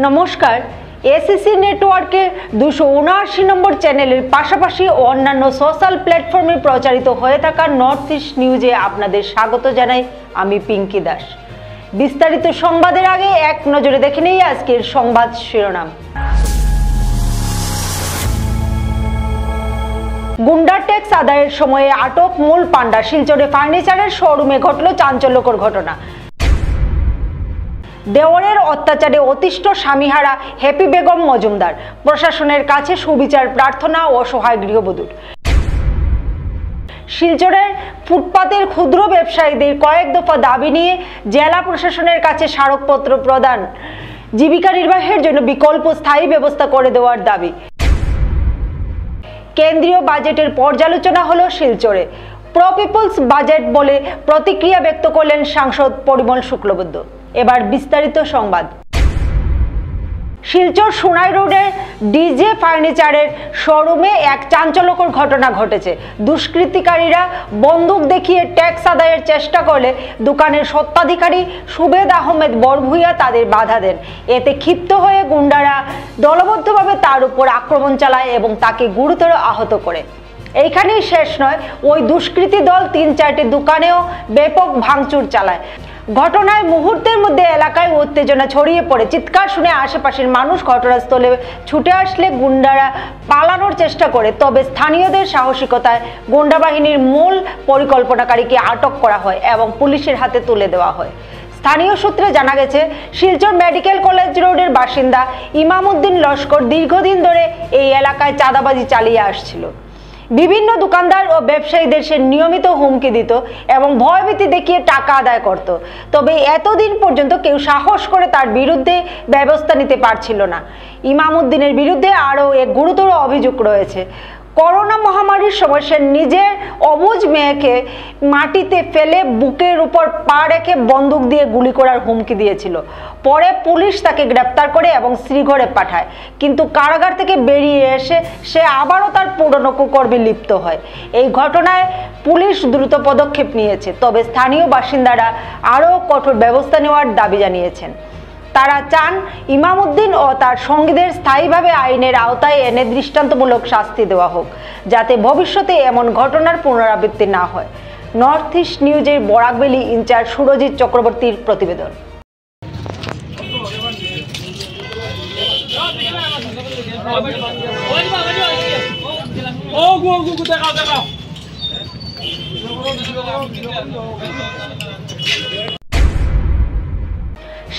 নমস্কার, এসিসি নেটওয়ার্কের 279 নম্বর চ্যানেলের পাশাপাশি অন্যান্য সোশ্যাল প্ল্যাটফর্মে প্রচারিত হয়ে থাকা নর্থ ইস্ট নিউজে আপনাদের স্বাগত জানাই। আমি পিঙ্কি দাস। বিস্তারিত সংবাদের আগে এক নজরে দেখে নেই আজকের সংবাদ শিরোনাম। গুন্ডা ট্যাক্স আদায়ের সময়ে আটক মূল পান্ডা। শিলচরে ফার্নিচারের শোরুমে ঘটল চাঞ্চল্যকর ঘটনা। দেওরের অত্যাচারে অতিষ্ঠ স্বামীহারা হ্যাপি বেগম মজুমদার। প্রশাসনের কাছে সুবিচার প্রার্থনা অসহায় গৃহবধূর। শিলচরের ফুটপাতের ক্ষুদ্র ব্যবসায়ীদের কয়েক দফা দাবি নিয়ে জেলা প্রশাসনের কাছে স্মারকপত্র প্রদান। জীবিকা নির্বাহের জন্য বিকল্প স্থায়ী ব্যবস্থা করে দেওয়ার দাবি। কেন্দ্রীয় বাজেটের পর্যালোচনা হলো শিলচরে। প্রো পিপলস বাজেট বলে প্রতিক্রিয়া ব্যক্ত করলেন সাংসদ পরিমল শুক্লবৈদ্য। এবার বিস্তারিত সংবাদ। শিলচর সোনাই রোডের ডিজে ফার্নিচারের শোরুমে এক চাঞ্চল্যকর ঘটনা ঘটেছে। দুষ্কৃতিকারীরা বন্দুক দেখিয়ে ট্যাক্স আদায়ের চেষ্টা করলে দোকানের স্বত্বাধিকারী সুবেদ আহমেদ বরভুইয়া তাদের বাধা দেন। এতে ক্ষিপ্ত হয়ে গুন্ডারা দলবদ্ধভাবে তার উপর আক্রমণ চালায় এবং তাকে গুরুতর আহত করে। এইখানেই শেষ নয়, ওই দুষ্কৃতী দল ৩-৪টি দোকানেও ব্যাপক ভাঙচুর চালায়। ঘটনায় মুহূর্তের মধ্যে এলাকায় উত্তেজনা ছড়িয়ে পড়ে। চিৎকার শুনে আশেপাশের মানুষ ঘটনাস্থলে ছুটে আসলে গুন্ডারা পালানোর চেষ্টা করে। তবে স্থানীয়দের সাহসিকতায় গুন্ডা বাহিনীর মূল পরিকল্পনাকারীকে আটক করা হয় এবং পুলিশের হাতে তুলে দেওয়া হয়। স্থানীয় সূত্রে জানা গেছে, শিলচর মেডিকেল কলেজ রোডের বাসিন্দা ইমামউদ্দিন লস্কর দীর্ঘদিন ধরে এই এলাকায় চাঁদাবাজি চালিয়ে আসছিল। বিভিন্ন দোকানদার ও ব্যবসায়ীদের সে নিয়মিত হুমকি দিত এবং ভয়ভীতি দেখিয়ে টাকা আদায় করত। তবে এতদিন পর্যন্ত কেউ সাহস করে তার বিরুদ্ধে ব্যবস্থা নিতে পারছিল না। ইমামউদ্দিনের বিরুদ্ধে আরও এক গুরুতর অভিযোগ রয়েছে। করোনা মহামারীর সময় সে নিজের অবুঝ মেয়েকে মাটিতে ফেলে বুকের উপর পা রেখে বন্দুক দিয়ে গুলি করার হুমকি দিয়েছিল। পরে পুলিশ তাকে গ্রেপ্তার করে এবং শ্রীঘরে পাঠায়, কিন্তু কারাগার থেকে বেরিয়ে এসে সে আবারও তার পুরনো কুকর্মে লিপ্ত হয়। এই ঘটনায় পুলিশ দ্রুত পদক্ষেপ নিয়েছে, তবে স্থানীয় বাসিন্দারা আরও কঠোর ব্যবস্থা নেওয়ার দাবি জানিয়েছেন। তারা চান ইমামউদ্দিন ও তার সঙ্গীদের স্থায়ীভাবে আইনের আওতায় এনে দৃষ্টান্তমূলক শাস্তি দেওয়া হোক, যাতে ভবিষ্যতে এমন ঘটনার পুনরাবৃত্তি না হয়। নর্থ ইস্ট নিউজের বরাকভ্যালি ইনচার্জ সুরজিৎ চক্রবর্তীর প্রতিবেদন।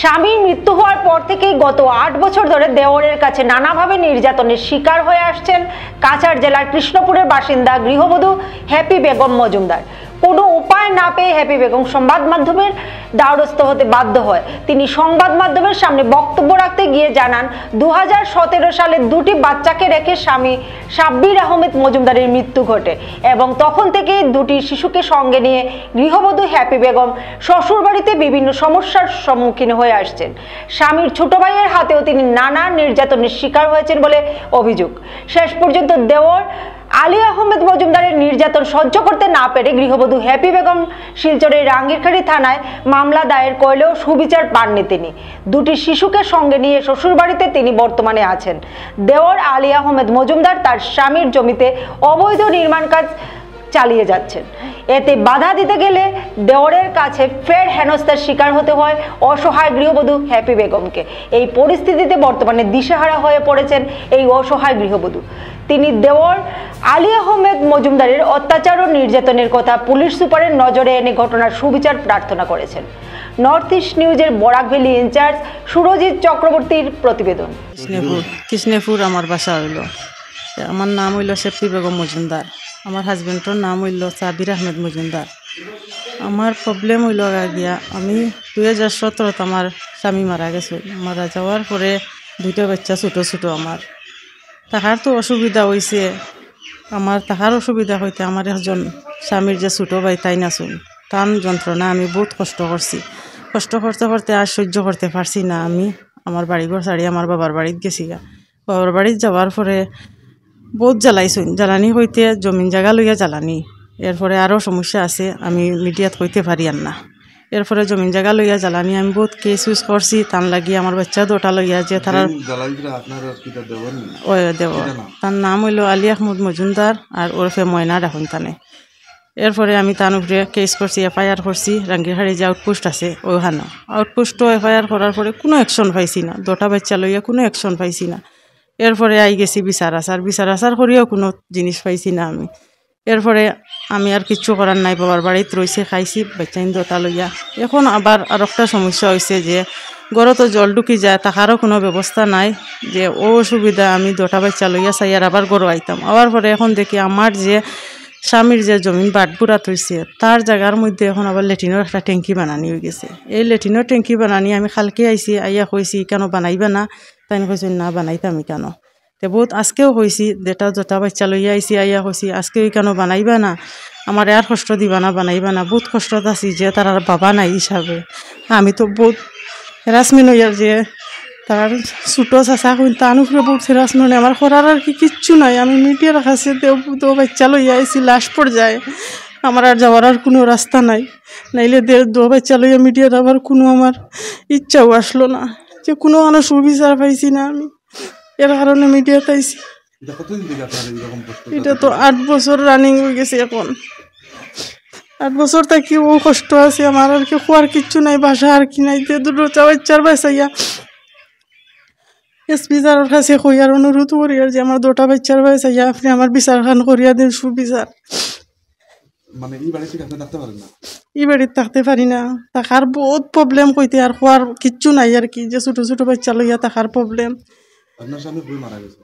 স্বামীর মৃত্যু হওয়ার পর থেকেই গত ৮ বছর ধরে দেওরের কাছে নানাভাবে নির্যাতনের শিকার হয়ে আসছেন কাছাড় জেলার কৃষ্ণপুরের বাসিন্দা গৃহবধূ হ্যাপি বেগম মজুমদার। কোনো উপায় না পেয়ে হ্যাপি বেগম সংবাদ মাধ্যমের দ্বারস্থ হতে বাধ্য হয়। তিনি সংবাদ মাধ্যমের সামনে বক্তব্য রাখতে গিয়ে জানান, ২০১৭ সালে দুটি বাচ্চাকে রেখে স্বামী সাব্বির আহমেদ মজুমদারের মৃত্যু ঘটে এবং তখন থেকে দুটি শিশুকে সঙ্গে নিয়ে গৃহবধূ হ্যাপি বেগম শ্বশুরবাড়িতে বিভিন্ন সমস্যার সম্মুখীন হয়ে আসছেন। স্বামীর ছোট ভাইয়ের হাতেও তিনি নানা নির্যাতনের শিকার হয়েছেন বলে অভিযোগ। শেষ পর্যন্ত দেওর আলী আহমেদ মজুমদারের নির্যাতন সহ্য করতে না পেরে গৃহবধূ হ্যাপি বেগম শিলচরের রাঙ্গিরখাড়ি থানায় মামলা দায়ের করলেও সুবিচার পাননি তিনি। দুটি শিশুকে সঙ্গে নিয়ে শ্বশুরবাড়িতে তিনি বর্তমানে আছেন। দেওর আলী আহমেদ মজুমদার তার স্বামীর জমিতে অবৈধ নির্মাণ কাজ চালিয়ে যাচ্ছেন। এতে বাধা দিতে গেলে দেওরের কাছে ফের হেনস্থার শিকার হতে হয় অসহায় গৃহবধূ হ্যাপি বেগমকে। এই পরিস্থিতিতে বর্তমানে দিশেহারা হয়ে পড়েছেন এই অসহায় গৃহবধূ। তিনি দেওর আলী আহমেদ মজুমদারের অত্যাচার ও নির্যাতনের কথা পুলিশ সুপারের নজরে এনে ঘটনার সুবিচার প্রার্থনা করেছেন। নর্থ ইস্ট নিউজের বরাকভ্যালি ইনচার্জ সুরজিৎ চক্রবর্তীর প্রতিবেদন। কৃষ্ণপুর আমার বাসা হইল। আমার নাম হইল হ্যাপি বেগম মজুমদার। আমার হাজবেন্ডর নাম হইল সাব্বির আহমেদ মজুমদার। আমার প্রবলেম হইল গিয়া আমি 2017 আমার স্বামী মারা গেছে। মারা যাওয়ার পরে দুইটা বাচ্চা ছোটো ছোটো। আমার তাহার তো অসুবিধা হয়েছে। আমার তাহার অসুবিধা হইতে আমার একজন স্বামীর যে ছোটো ভাই তাই না শুন টান যন্ত্রণা আমি বহুত কষ্ট করছি। কষ্ট করতে করতে আর সহ্য করতে পারছি না। আমি আমার বাড়িঘর ছাড়ি আমার বাবার বাড়িতে গেছি। বাবার বাড়িতে যাওয়ার পরে বহুত জ্বালাইছুন। জ্বালানি হইতে জমিন জায়গা লইয়া জ্বালানি। এরপরে আরও সমস্যা আছে, আমি মিডিয়াত কইতে পারি আর না। এরপরে জমিন জায়গা লইয়া জ্বালানি আমি বহুত কেস ইউজ করছি তান লাগি আমার বাচ্চা দুটা লইয়া যে তারা ওই দেব তার নাম হইল আলী আহমদ মজুমদার আর ওরফে ময়না এখন তানে। এরপরে আমি তার উপরে কেস করছি, এফআইআর করছি। রাঙ্গিরহাড়ি যে আউটপোস্ট আছে ওইখানে আউটপোস্টও এফআইআর করার পরে কোনো অ্যাকশন পাইছি না, দুটা বাচ্চা লইয়া কোনো অ্যাকশন পাইছি না। এরপরে আই গেছি বিচার আচার করিয়াও কোনো জিনিস পাইছি না আমি। এরপরে আমি আর কিচ্ছু করার নাই, বাবার বাড়িতে রয়েছে, খাইছি বাচ্চা দুটা লইয়া। এখন আবার আর একটা সমস্যা হয়েছে যে গড়ে তো জল ঢুকি যায়, তাহারও কোনো ব্যবস্থা নাই যে ও অসুবিধা আমি দুটা বাচ্চা লইয়া চাই আর আবার গড়ে আইতাম। আবার পরে এখন দেখি আমার যে স্বামীর যে জমিন বাটপুরাত হয়েছে তার জায়গার মধ্যে এখন আবার লেট্রিনের একটা ট্যাঙ্কি বানানি হয়ে গেছে। এই লেট্রিনের ট্যাঙ্কি বানানি আমি খালকে আইছি, আইয়া কইছি কেন বানাইবা না, তাই কইছি না বানাইতাম কেন। তো বহুত আজকেও কইছি যেটা যটা বাচ্চা লইয়া আইছি আইয়া কইছি আজকেও কেন বানাইবা না, আমার আর কষ্ট দিবা না, বানাইবা না। বহুত কষ্টত আছি যে তার আর বাবা নাই হিসাবে। আমি তো বহুত হেরাসমেন্ট হইয়ার যে তার ছোটো চাচা কইন তার উপরে বহুত হেরাসমেন্ট, আমার করার আর কিচ্ছু নাই। আমি মিডিয়ার কাছে তো বাচ্চা লইয়া আইছি লাশ পর্যায়ে, আমার আর যাওয়ার আর কোনো রাস্তা নাই। নাইলে দো বাচ্চা লইয়া মিডিয়ার আবার কোনো আমার ইচ্ছাও আসলো না, যে কোনো মানুষ সুবিচার পাইছি না আমি, এর কারণে মিডিয়াতে আইছি। এটা তো 8 বছর রানিং হয়ে গেছে। এখন 8 বছর থাকি ও কষ্ট আছে, আমার আর কি খোয়ার কিচ্ছু নাই, বাসা আর কি নাই। দুটো বাচ্চার বাসাইয়া এসপি স্যারের কাছে কইয়ার অনুরোধ করি আর যে আমার দুটা বাচ্চার বাসাইয়া আপনি আমার বিচার খান করিয়া দিন, সুবিচার। মানে এই বাড়িতে আপনি থাকতে পারেন না? এই বাড়িতে থাকতে পারি না, থাকার বহুত প্রবলেম কইতে, আর খোয়ার কিচ্ছু নাই আর কি, যে ছোট ছোট বাচ্চা লইয়া থাকার প্রবলেম। আপনার স্বামী কই মারা গেছে?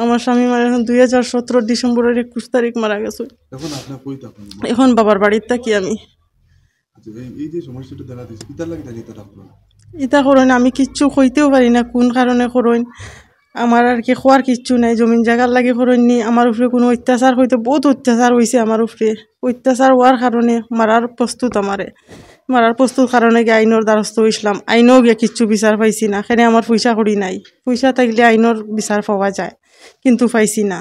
আমার স্বামী মারা গেছেন 2017 ডিসেম্বরের 21 তারিখ মারা গেছে। এখন আপনি কই থাকেন? এখন বাবার বাড়িতে থাকি আমি। আচ্ছা, এই যে সমস্যাটা দেখা দিচ্ছে কিতার লাগি জানি এটা আপনার ইতা করইন আমি কিচ্ছু কইতেও পারি না কোন কারণে করইন, আমার আর কি খোয়ার কিচ্ছু নাই, জমিন জায়গার লাগে করইন নি। আমার উপরে কোনো অত্যাচার হইতে বহুত অত্যাচার হয়েছে আমার উপরে, অত্যাচার হওয়ার কারণে মারার প্রস্তুত, মারার প্রস্তুত কারণে গিয়ে আইনের দ্বারস্থ হইছিলাম। আইনও গিয়ে কিচ্ছু বিচার পাইছি না, এখানে আমার পয়সা করি নাই, পয়সা থাকলে আইনের বিচার পাওয়া যায় কিন্তু পাইছি না।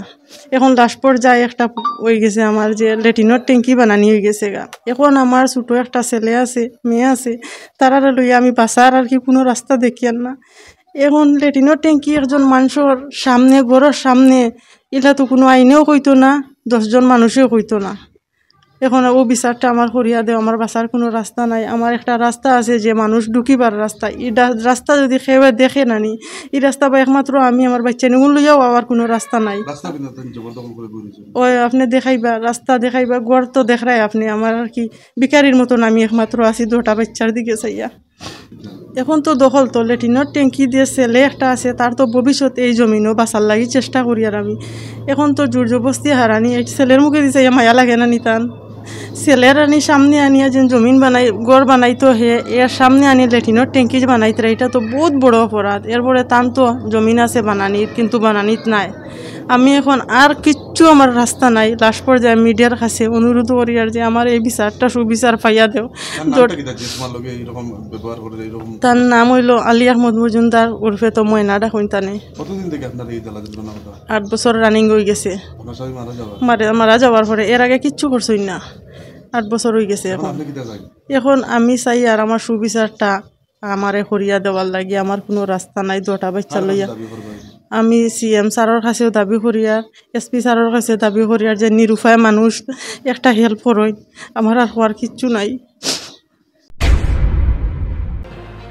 এখন লাস্ট পর্যায়ে একটা হয়ে গেছে আমার যে লেট্রিনের ট্যাঙ্কি বানানি হয়ে গেছে গা। এখন আমার ছোটো একটা ছেলে আছে, মেয়ে আছে, তারা লইয়া আমি বাঁচার আর কি কোনো রাস্তা দেখিয়ান না। এখন লেট্রিনের ট্যাঙ্কি একজন মানুষের সামনে, ঘরের সামনে, এটা তো কোনো আইনেও কইতো না, 10 জন মানুষেও কইতো না। এখন ও বিচারটা আমার করিয়া দেও, আমার বাঁচার কোনো রাস্তা নাই। আমার একটা রাস্তা আছে যে মানুষ ঢুকিবার রাস্তা, এই রাস্তা যদি খেয়ে দেখে নানি, এই রাস্তা বা একমাত্র আমি আমার বাচ্চা নিগুন লইয়াও আবার কোনো রাস্তা নাই। ওই আপনি দেখাইবা, রাস্তা দেখাইবা, ঘর তো দেখাই আপনি, আমার আর কি বিকারির মতন আমি একমাত্র আছি দুটা বাচ্চার দিকে চাইয়া। এখন তো দখল তো লেট্রিনের ট্যাঙ্কি দিয়ে ছেলে একটা আছে, তার তো ভবিষ্যৎ এই জমিনও বাঁচার লাগি চেষ্টা করি আর আমি। এখন তো জোর জবস্তি হারানি, এই ছেলের মুখে দিছে মায়া লাগে না নিতান, ছেলের আনি সামনে আনিয়া যেন জমিন বানাই গড় বানাইতো হে, এর সামনে আনি লেট্রিনের ট্যাঙ্কি বানাইতে, এটা তো বহুত বড় অপরাধ। এরপরে তান তো জমিন আছে বানানিত, কিন্তু বানানিত নাই। আমি এখন আর কিচ্ছু আমার রাস্তা নাই, লাস্ট পর্যায়ে মিডিয়ার কাছে অনুরোধ করি আর যে আমার এই বিচারটা সুবিচার পাইয়া দেও। তার নাম হইল আলী আহমদ মজুমদার, ওরফে তো ময়না ডাকুন তানে। 8 বছর রানিং হয়ে গেছে মারা যাওয়ার পরে। এর আগে কিচ্ছু করছই না, 8 বছর হয়ে গেছে। এখন আমি চাই আর আমার সুবিচারটা আমারে করিয়া দেওয়ার লাগি, আমার কোনো রাস্তা নাই দুটা বাচ্চা লইয়া। আমি CM স্যারের কাছেও দাবি করি আর SP স্যারের কাছে দাবি করি আর যে নিরুপায় মানুষ একটা হেল্প করই, আমার আর হওয়ার কিচ্ছু নাই।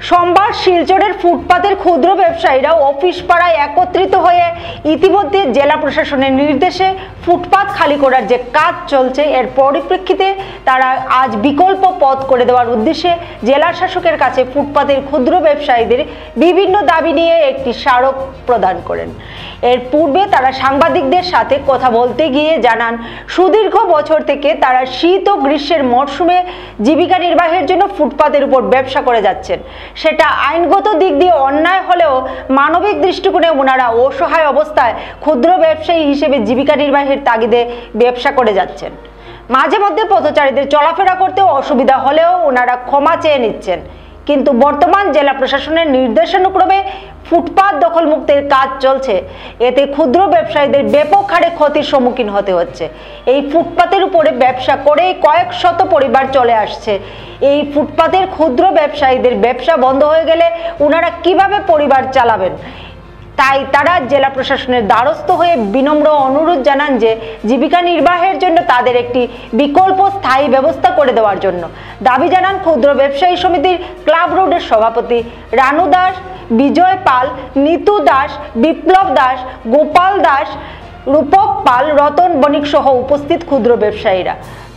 সোমবার শিলচরের ফুটপাতের ক্ষুদ্র ব্যবসায়ীরা অফিস পাড়ায় একত্রিত হয়ে ইতিমধ্যে জেলা প্রশাসনের নির্দেশে ফুটপাত খালি করার যে কাজ চলছে, এর পরিপ্রেক্ষিতে তারা আজ বিকল্প পথ করে দেওয়ার উদ্দেশ্যে জেলা শাসকের কাছে ফুটপাতের ক্ষুদ্র ব্যবসায়ীদের বিভিন্ন দাবি নিয়ে একটি স্মারক প্রদান করেন। এর পূর্বে তারা সাংবাদিকদের সাথে কথা বলতে গিয়ে জানান, সুদীর্ঘ বছর থেকে তারা শীত ও গ্রীষ্মের মরশুমে জীবিকা নির্বাহের জন্য ফুটপাতের উপর ব্যবসা করে যাচ্ছেন। সেটা আইনগত দিক দিয়ে অন্যায় হলেও মানবিক দৃষ্টিকোণে ওনারা অসহায় অবস্থায় ক্ষুদ্র ব্যবসায়ী হিসেবে জীবিকা নির্বাহের তাগিদে ব্যবসা করে যাচ্ছেন। মাঝে মধ্যে পথচারীদের চলাফেরা করতে অসুবিধা হলেও ওনারা ক্ষমা চেয়ে নিচ্ছেন। কিন্তু বর্তমান জেলা প্রশাসনের নির্দেশানুক্রমে ফুটপাত দখলমুক্তের কাজ চলছে, এতে ক্ষুদ্র ব্যবসায়ীদের ব্যাপক হারে ক্ষতির সম্মুখীন হতে হচ্ছে। এই ফুটপাতের উপরে ব্যবসা করেই কয়েক শত পরিবার চলে আসছে। এই ফুটপাতের ক্ষুদ্র ব্যবসায়ীদের ব্যবসা বন্ধ হয়ে গেলে ওনারা কিভাবে পরিবার চালাবেন? তাই তারা জেলা প্রশাসনের দ্বারস্থ হয়ে বিনম্র অনুরোধ জানান যে জীবিকা নির্বাহের জন্য তাদের একটি বিকল্প স্থায়ী ব্যবস্থা করে দেওয়ার জন্য। দাবি জানান ক্ষুদ্র ব্যবসায়ী সমিতির ক্লাব রোডের সভাপতি রানু দাস, বিজয় পাল, নিতু দাস, বিপ্লব দাস, গোপাল দাস, রূপক পাল, রতন বণিক সহ উপস্থিত ক্ষুদ্র ব্যবসায়ীরা।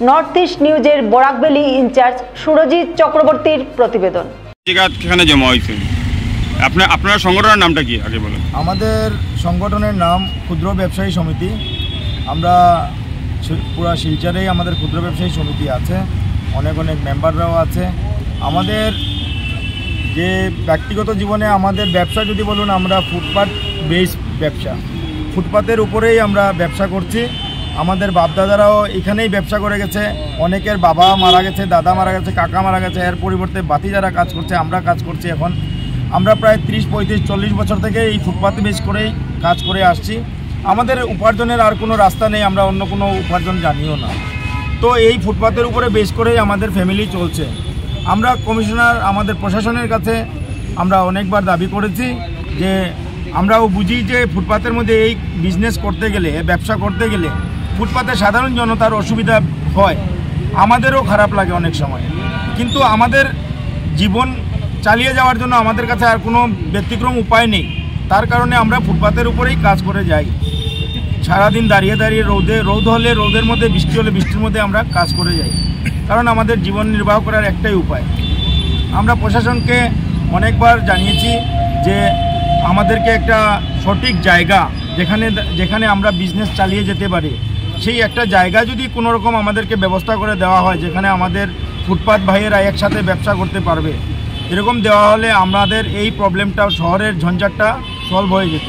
নর্থ ইস্ট নিউজের বরাকভ্যালি ইনচার্জ সুরজিৎ চক্রবর্তীর প্রতিবেদন। এখানে জমা হয়েছে, আপনার সংগঠনের নামটা কি আগে বলেন? আমাদের সংগঠনের নাম ক্ষুদ্র ব্যবসায়ী সমিতি। আমরা পুরা শিলচরেই আমাদের ক্ষুদ্র ব্যবসায়ী সমিতি আছে, অনেক মেম্বাররাও আছে। আমাদের যে ব্যক্তিগত জীবনে আমাদের ব্যবসা যদি বলুন, আমরা ফুটপাত বেস ব্যবসা, ফুটপাতের উপরেই আমরা ব্যবসা করছি। আমাদের বাপদাদারাও এখানেই ব্যবসা করে গেছে, অনেকের বাবা মারা গেছে, দাদা মারা গেছে, কাকা মারা গেছে, এর পরিবর্তে বাতি যারা কাজ করছে, আমরা কাজ করছি। এখন আমরা প্রায় 30, 35, 40 বছর থেকে এই ফুটপাত বেস করেই কাজ করে আসছি। আমাদের উপার্জনের আর কোনো রাস্তা নেই, আমরা অন্য কোনো উপার্জন জানিও না। তো এই ফুটপাতের উপরে বেস করেই আমাদের ফ্যামিলি চলছে। আমরা কমিশনার, আমাদের প্রশাসনের কাছে আমরা অনেকবার দাবি করেছি যে আমরাও বুঝি যে ফুটপাতের মধ্যে এই বিজনেস করতে গেলে, ব্যবসা করতে গেলে ফুটপাতে সাধারণ জনতার অসুবিধা হয়, আমাদেরও খারাপ লাগে অনেক সময়। কিন্তু আমাদের জীবন চালিয়ে যাওয়ার জন্য আমাদের কাছে আর কোনো ব্যতিক্রম উপায় নেই। তার কারণে আমরা ফুটপাতের উপরেই কাজ করে যাই। সারাদিন দাঁড়িয়ে দাঁড়িয়ে রোদ হলে রোদের মধ্যে, বৃষ্টি হলে বৃষ্টির মধ্যে আমরা কাজ করে যাই, কারণ আমাদের জীবন নির্বাহ করার একটাই উপায়। আমরা প্রশাসনকে অনেকবার জানিয়েছি যে আমাদেরকে একটা সঠিক জায়গা যেখানে আমরা বিজনেস চালিয়ে যেতে পারি, সেই একটা জায়গা যদি কোনো রকম আমাদেরকে ব্যবস্থা করে দেওয়া হয়, যেখানে আমাদের ফুটপাত ভাইয়েরা একসাথে ব্যবসা করতে পারবে, এরকম দেওয়া হলে আমাদের এই প্রবলেমটা, শহরের ঝঞ্ঝাটটা সলভ হয়ে যেত।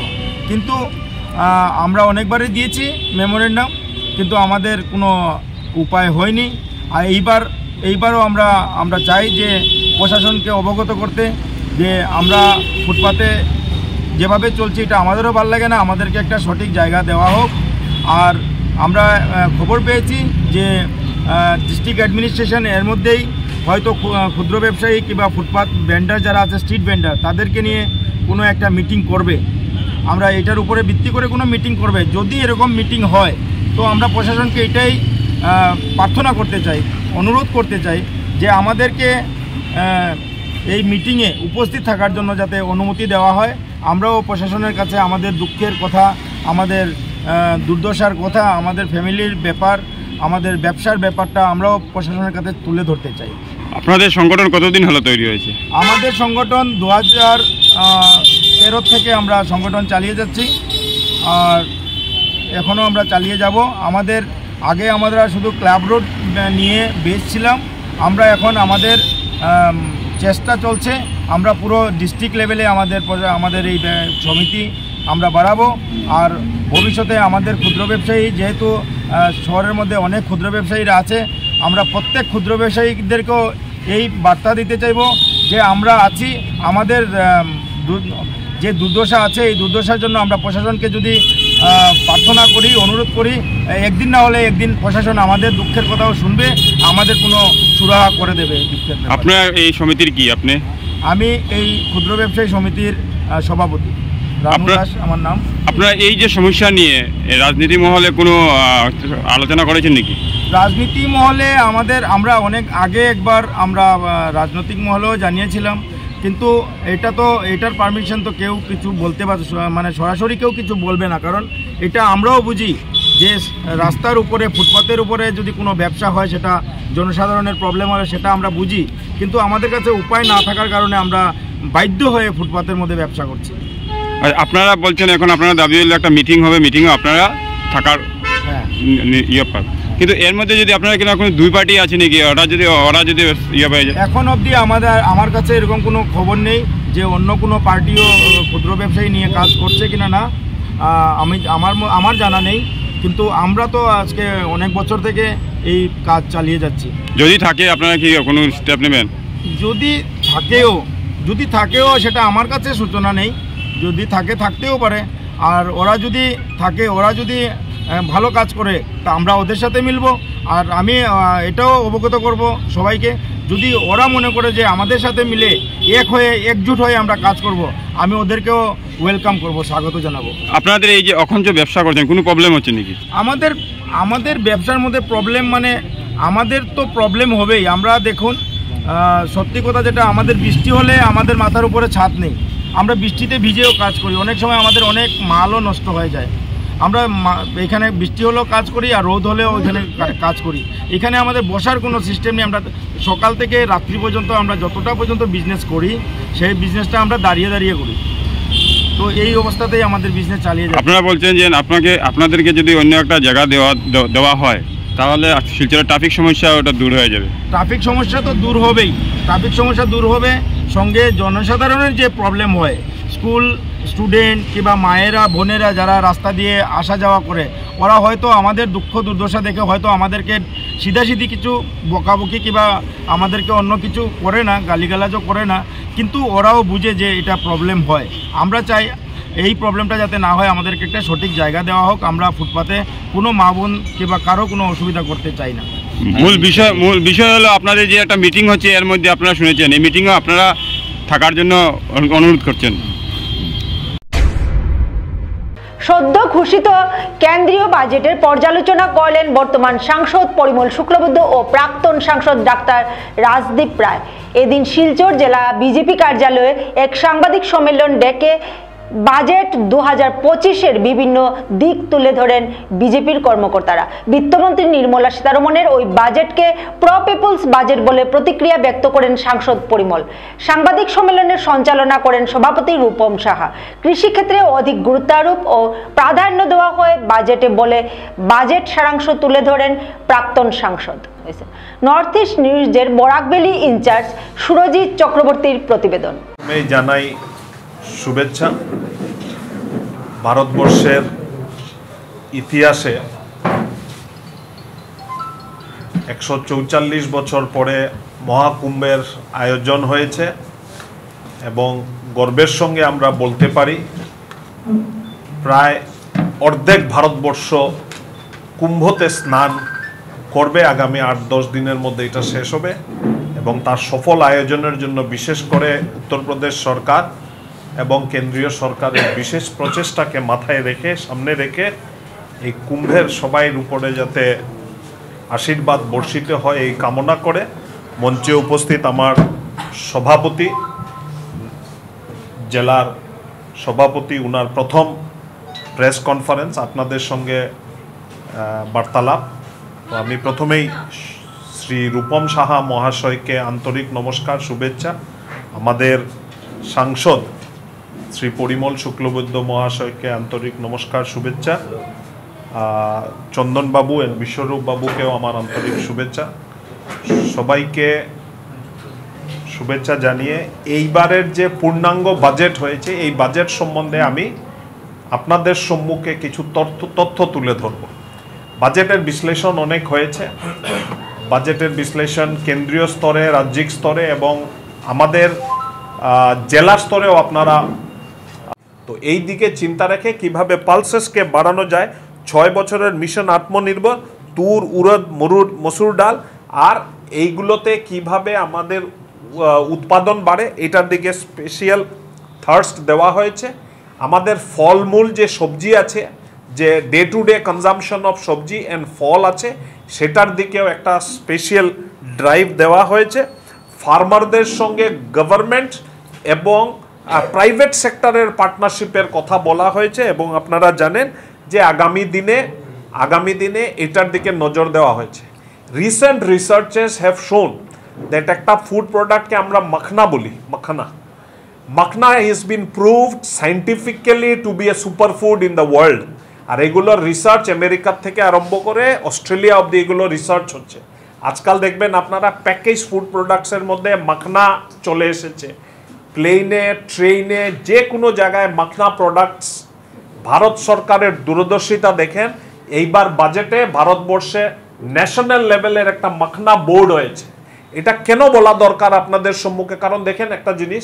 কিন্তু আমরা অনেকবারই দিয়েছি মেমোরেন্ডাম, কিন্তু আমাদের কোনো উপায় হয়নি। আর এইবারও আমরা চাই যে প্রশাসনকে অবগত করতে, যে আমরা ফুটপাতে যেভাবে চলছি এটা আমাদেরও ভালো লাগে না, আমাদেরকে একটা সঠিক জায়গা দেওয়া হোক। আর আমরা খবর পেয়েছি যে ডিস্ট্রিক্ট অ্যাডমিনিস্ট্রেশন এর মধ্যেই হয়তো ক্ষুদ্র ব্যবসায়ী কিংবা ফুটপাত ভেন্ডার যারা আছে, স্ট্রিট ভেন্ডার, তাদেরকে নিয়ে কোনো একটা মিটিং করবে। আমরা এটার উপরে ভিত্তি করে কোনো মিটিং করবে। যদি এরকম মিটিং হয় তো আমরা প্রশাসনকে এটাই প্রার্থনা করতে চাই, অনুরোধ করতে চাই যে আমাদেরকে এই মিটিংয়ে উপস্থিত থাকার জন্য যাতে অনুমতি দেওয়া হয়। আমরাও প্রশাসনের কাছে আমাদের দুঃখের কথা, আমাদের দুর্দশার কথা, আমাদের ফ্যামিলির ব্যাপার, আমাদের ব্যবসার ব্যাপারটা আমরাও প্রশাসনের কাছে তুলে ধরতে চাই। আপনাদের সংগঠন কতদিন হলো তৈরি হয়েছে? আমাদের সংগঠন 2013 থেকে আমরা সংগঠন চালিয়ে যাচ্ছি, আর এখনও আমরা চালিয়ে যাব। আগে আমরা শুধু ক্লাব রোড নিয়ে বেস ছিলাম, আমরা এখন আমাদের চেষ্টা চলছে, আমরা পুরো ডিস্ট্রিক্ট লেভেলে আমাদের এই সমিতি আমরা বাড়াবো। আর ভবিষ্যতে আমাদের ক্ষুদ্র ব্যবসায়ী, যেহেতু শহরের মধ্যে অনেক ক্ষুদ্র ব্যবসায়ীরা আছে, আমরা প্রত্যেক ক্ষুদ্র ব্যবসায়ীদেরকেও এই বার্তা দিতে চাইব যে আমরা আছি। আমাদের যে দুর্দশা আছে, এই দুর্দশার জন্য আমরা প্রশাসনকে যদি প্রার্থনা করি, অনুরোধ করি, একদিন না হলে একদিন প্রশাসন আমাদের দুঃখের কথাও শুনবে, আমাদের কোনো সুরাহা করে দেবে দুঃখের। আপনার এই সমিতির কি? আমি এই ক্ষুদ্র ব্যবসায়ী সমিতির সভাপতি, রানু দাস আমার নাম। আপনারা এই যে সমস্যা নিয়ে রাজনীতি মহলে কোনো আলোচনা করেছেন নাকি? রাজনীতি মহলে আমরা অনেক আগে একবার আমরা রাজনৈতিক মহলেও জানিয়েছিলাম, কিন্তু এটার পারমিশন তো কেউ কিছু বলতে মানে সরাসরি কেউ কিছু বলবে না, কারণ এটা আমরাও বুঝি যে রাস্তার উপরে, ফুটপাতের উপরে যদি কোনো ব্যবসা হয়, সেটা জনসাধারণের প্রবলেম হয়, সেটা আমরা বুঝি। কিন্তু আমাদের কাছে উপায় না থাকার কারণে আমরা বাধ্য হয়ে ফুটপাতের মধ্যে ব্যবসা করছি। আপনারা বলছেন এখন আপনারা দাবি হলে একটা মিটিং হবে, মিটিংয়ে আপনারা থাকার ইয়ে পাবেন, কিন্তু এর মধ্যে যদি আপনারা কিনা কোনো দুই পার্টি আছে নাকি, ওরা যদি ইয়ে পাই যায়? এখন অবধি আমার কাছে এরকম কোনো খবর নেই যে অন্য কোনো পার্টিও ক্ষুদ্র ব্যবসায়ী নিয়ে কাজ করছে কিনা। না, আমার জানা নেই, কিন্তু আমরা তো আজকে অনেক বছর থেকে এই কাজ চালিয়ে যাচ্ছি। যদি থাকে আপনারা কি কোনো স্টেপ নেবেন? যদি থাকেও সেটা আমার কাছে সূচনা নেই। যদি থাকে থাকতেও পারে, আর ওরা যদি থাকে, ওরা যদি ভালো কাজ করে তা আমরা ওদের সাথে মিলব। আর আমি এটাও অবগত করব সবাইকে, যদি ওরা মনে করে যে আমাদের সাথে মিলে একজুট হয়ে আমরা কাজ করব, আমি ওদেরকেও ওয়েলকাম করব, স্বাগত জানাবো। আপনাদের এই যে অখণ্ড ব্যবসা করছেন, কোনো প্রবলেম হচ্ছে নাকি? আমাদের ব্যবসার মধ্যে প্রবলেম মানে আমাদের তো প্রবলেম হবেই। আমরা দেখুন, সত্যি কথা যেটা, আমাদের বৃষ্টি হলে আমাদের মাথার উপরে ছাদ নেই, আমরা বৃষ্টিতে ভিজেও কাজ করি, অনেক সময় আমাদের অনেক মালও নষ্ট হয়ে যায়। আমরা এখানে বৃষ্টি হলেও কাজ করি, আর রোদ হলেও ওইখানে কাজ করি। এখানে আমাদের বসার কোনো সিস্টেম নেই। আমরা সকাল থেকে রাত্রি পর্যন্ত আমরা যতটা পর্যন্ত বিজনেস করি, সেই বিজনেসটা আমরা দাঁড়িয়ে দাঁড়িয়ে করি। তো এই অবস্থাতেই আমাদের বিজনেস চালিয়ে যায়। আপনারা বলছেন যে আপনাদেরকে যদি অন্য একটা জায়গা দেওয়া হয়, তাহলে শিলচরের ট্রাফিক সমস্যা ওটা দূর হয়ে যাবে। ট্রাফিক সমস্যা তো দূর হবেই, ট্রাফিক সমস্যা দূর হবে, সঙ্গে জনসাধারণের যে প্রবলেম হয়, স্কুল স্টুডেন্ট কিংবা মায়েরা বোনেরা যারা রাস্তা দিয়ে আসা যাওয়া করে, ওরা হয়তো আমাদের দুঃখ দুর্দশা দেখে হয়তো আমাদেরকে সিধাসিধি কিছু বকাবকি কিংবা আমাদেরকে অন্য কিছু করে না, গালিগালাজও করে না, কিন্তু ওরাও বুঝে যে এটা প্রবলেম হয়। আমরা চাই এই প্রবলেমটা যাতে না হয়, আমাদেরকে একটা সঠিক জায়গা দেওয়া হোক। আমরা ফুটপাতে কোনো মা বোন কিংবা কারো কোনো অসুবিধা করতে চাই না। মূল বিষয় হলো আপনাদের যে একটা মিটিং হচ্ছে, এর মধ্যে আপনারা শুনেছেন, এই মিটিংয়ে আপনারা থাকার জন্য অনুরোধ করছেন। সদ্য ঘোষিত কেন্দ্রীয় বাজেটের পর্যালোচনা করলেন বর্তমান সাংসদ পরিমল শুক্লবৈদ্য ও প্রাক্তন সাংসদ ডাক্তার রাজদীপ রায়। এদিন শিলচর জেলা বিজেপি কার্যালয়ে এক সাংবাদিক সম্মেলন ডেকে বাজেট 2025-এর বিভিন্ন দিক তুলে ধরেন বিজেপির কর্মকর্তারা। বিত্তমন্ত্রী নির্মলা সীতারমণের ওই বাজেটকে প্রো পিপলস বাজেট বলে প্রতিক্রিয়া ব্যক্ত করেন সাংসদ পরিমল। সাংবাদিক সম্মেলনের সঞ্চালনা করেন সভাপতি রূপম সাহা। কৃষিক্ষেত্রে অধিক গুরুত্ব আরোপ ও প্রাধান্য দেওয়া হয় বাজেটে বলে বাজেট সারাংশ তুলে ধরেন প্রাক্তন সাংসদ। নর্থ ইস্ট নিউজের বরাকভ্যালি ইনচার্জ সুরজিৎ চক্রবর্তীর প্রতিবেদন। জানাই শুভেচ্ছা। ভারতবর্ষের ইতিহাসে 144 বছর পরে মহাকুম্ভের আয়োজন হয়েছে এবং গর্বের সঙ্গে আমরা বলতে পারি প্রায় অর্ধেক ভারতবর্ষ কুম্ভতে স্নান করবে। আগামী 8-10 দিনের মধ্যে এটা শেষ হবে এবং তার সফল আয়োজনের জন্য বিশেষ করে উত্তরপ্রদেশ সরকার এবং কেন্দ্রীয় সরকারের বিশেষ প্রচেষ্টাকে মাথায় রেখে সামনে রেখে এই কুম্ভের সবাইয়ের উপরে যাতে আশীর্বাদ বর্ষিত হয় এই কামনা করে মঞ্চে উপস্থিত আমার সভাপতি, জেলার সভাপতি, উনার প্রথম প্রেস কনফারেন্স, আপনাদের সঙ্গে বার্তালাপ। তো আমি প্রথমেই শ্রী রূপম সাহা মহাশয়কে আন্তরিক নমস্কার, শুভেচ্ছা। আমাদের সাংসদ শ্রী পরিমল শুক্লবৈদ্য মহাশয়কে আন্তরিক নমস্কার, শুভেচ্ছা। চন্দনবাবু এবং বিশ্বরূপ বাবুকেও আমার আন্তরিক শুভেচ্ছা। সবাইকে শুভেচ্ছা জানিয়ে এইবারের যে পূর্ণাঙ্গ বাজেট হয়েছে, এই বাজেট সম্বন্ধে আমি আপনাদের সম্মুখে কিছু তথ্য তুলে ধরব। বাজেটের বিশ্লেষণ অনেক হয়েছে। বাজেটের বিশ্লেষণ কেন্দ্রীয় স্তরে, রাজ্যিক স্তরে এবং আমাদের জেলা স্তরেও আপনারা, তো এই দিকে চিন্তা রেখে কিভাবে পালসেসকে বাড়ানো যায়। 6 বছরের মিশন আত্মনির্ভর, তুর, উড়দ, মসুর ডাল, আর এইগুলোতে কিভাবে আমাদের উৎপাদন বাড়ে এটার দিকে স্পেশাল থার্স্ট দেওয়া হয়েছে। আমাদের ফলমূল যে সবজি আছে, যে day to day consumption of সবজি অ্যান্ড ফল আছে, সেটার দিকেও একটা স্পেশাল ড্রাইভ দেওয়া হয়েছে। ফার্মারদের সঙ্গে গভর্নমেন্ট এবং প্রাইভেট সেক্টরের পার্টনারশিপের কথা বলা হয়েছে এবং আপনারা জানেন যে আগামী দিনে এটার দিকে নজর দেওয়া হয়েছে। Recent researches have shown that একটা ফুড প্রোডাক্টকে আমরা মাখনা বলি, makhana is been proved scientifically to be a super food in the world. আর এগুলোর রিসার্চ আমেরিকার থেকে আরম্ভ করে অস্ট্রেলিয়া অবধি এগুলো রিসার্চ হচ্ছে। আজকাল দেখবেন আপনারা প্যাকেজ ফুড প্রোডাক্টসের মধ্যে মাখনা চলে এসেছে। প্লেনে, ট্রেনে, যে কোনো জায়গায় মাখনা প্রোডাক্টস। ভারত সরকারের দূরদর্শিতা দেখেন, এইবার বাজেটে ভারতবর্ষে ন্যাশনাল লেভেলের একটা মাখনা বোর্ড হয়েছে। এটা কেন বলা দরকার আপনাদের সম্মুখে, কারণ দেখেন একটা জিনিস,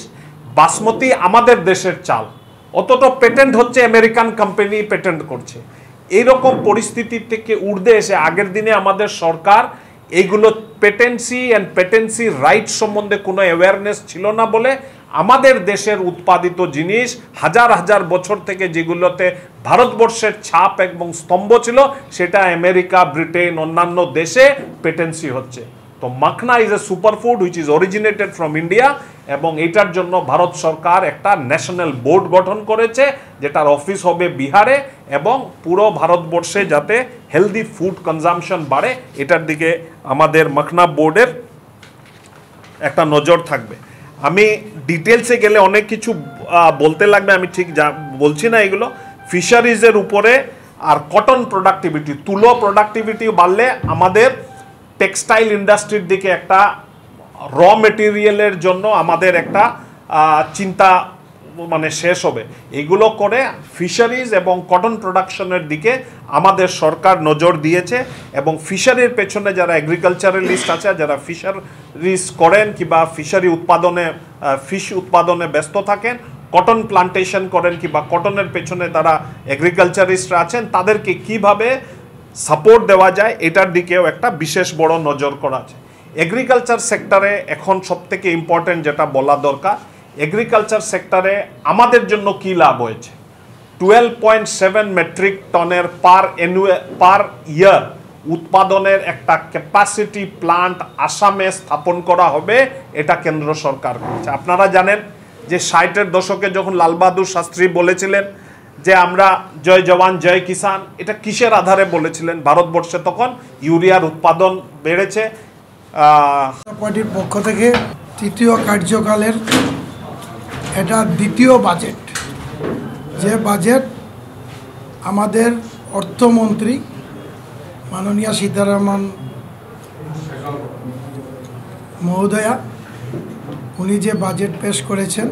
বাসমতি আমাদের দেশের চাল, অথচ পেটেন্ট হচ্ছে আমেরিকান কোম্পানি পেটেন্ট করছে। এইরকম পরিস্থিতি থেকে ঊর্ধ্বে এসে আগের দিনে আমাদের সরকার এইগুলো পেটেন্সি অ্যান্ড পেটেন্সি রাইট সম্বন্ধে কোনো অ্যাওয়ারনেস ছিল না বলে আমাদের দেশের উৎপাদিত জিনিস হাজার হাজার বছর থেকে যেগুলোতে ভারতবর্ষের ছাপ এবং স্তম্ভ ছিল সেটা আমেরিকা, ব্রিটেন, অন্যান্য দেশে পেটেন্সি হচ্ছে। তো makhana is a superfood which is originated from India, এবং এটার জন্য ভারত সরকার একটা ন্যাশনাল বোর্ড গঠন করেছে যেটার অফিস হবে বিহারে, এবং পুরো ভারতবর্ষে যাতে হেলদি ফুড কনজামশন বাড়ে এটার দিকে আমাদের মাখনা বোর্ডের একটা নজর থাকবে। আমি ডিটেলসে গেলে অনেক কিছু বলতে লাগবে, আমি ঠিক বলছি না এগুলো। ফিশারিজের উপরে আর কটন প্রোডাক্টিভিটি, তুলো প্রোডাক্টিভিটি বাড়লে আমাদের টেক্সটাইল ইন্ডাস্ট্রির দিকে একটা র মেটেরিয়ালের জন্য আমাদের একটা চিন্তা মানে শেষ হবে। এগুলো করে ফিশারিজ এবং কটন প্রোডাকশনের দিকে আমাদের সরকার নজর দিয়েছে, এবং ফিশারির পেছনে যারা এগ্রিকালচারালিস্ট আছে, যারা ফিশারিজ করেন কিংবা ফিশারি উৎপাদনে ফিশ উৎপাদনে ব্যস্ত থাকেন, কটন প্লান্টেশন করেন কিংবা কটনের পেছনে তারা এগ্রিকালচারিস্টরা আছেন, তাদেরকে কিভাবে সাপোর্ট দেওয়া যায় এটার দিকেও একটা বিশেষ বড় নজর করা আছে। এগ্রিকালচার সেক্টরে এখন সবথেকে ইম্পর্টেন্ট যেটা বলা দরকার, এগ্রিকালচার সেক্টরে আমাদের জন্য কি লাভ হয়েছে। 12.7 মেট্রিক টনের পার ইয়ার উৎপাদনের একটা ক্যাপাসিটি প্লান্ট আসামে স্থাপন করা হবে, এটা কেন্দ্র সরকার করেছে। আপনারা জানেন যে 60-এর দশকে যখন লাল বাহাদুর শাস্ত্রী বলেছিলেন যে আমরা জয় জওয়ান জয় কিষান, এটা কিসের আধারে বলেছিলেন? ভারতবর্ষে তখন ইউরিয়ার উৎপাদন বেড়েছে। পার্টির পক্ষ থেকে তৃতীয় কার্যকালের এটা দ্বিতীয় বাজেট, যে বাজেট আমাদের অর্থমন্ত্রী মাননীয়া সীতারামন মহোদয়া উনি যে বাজেট পেশ করেছেন,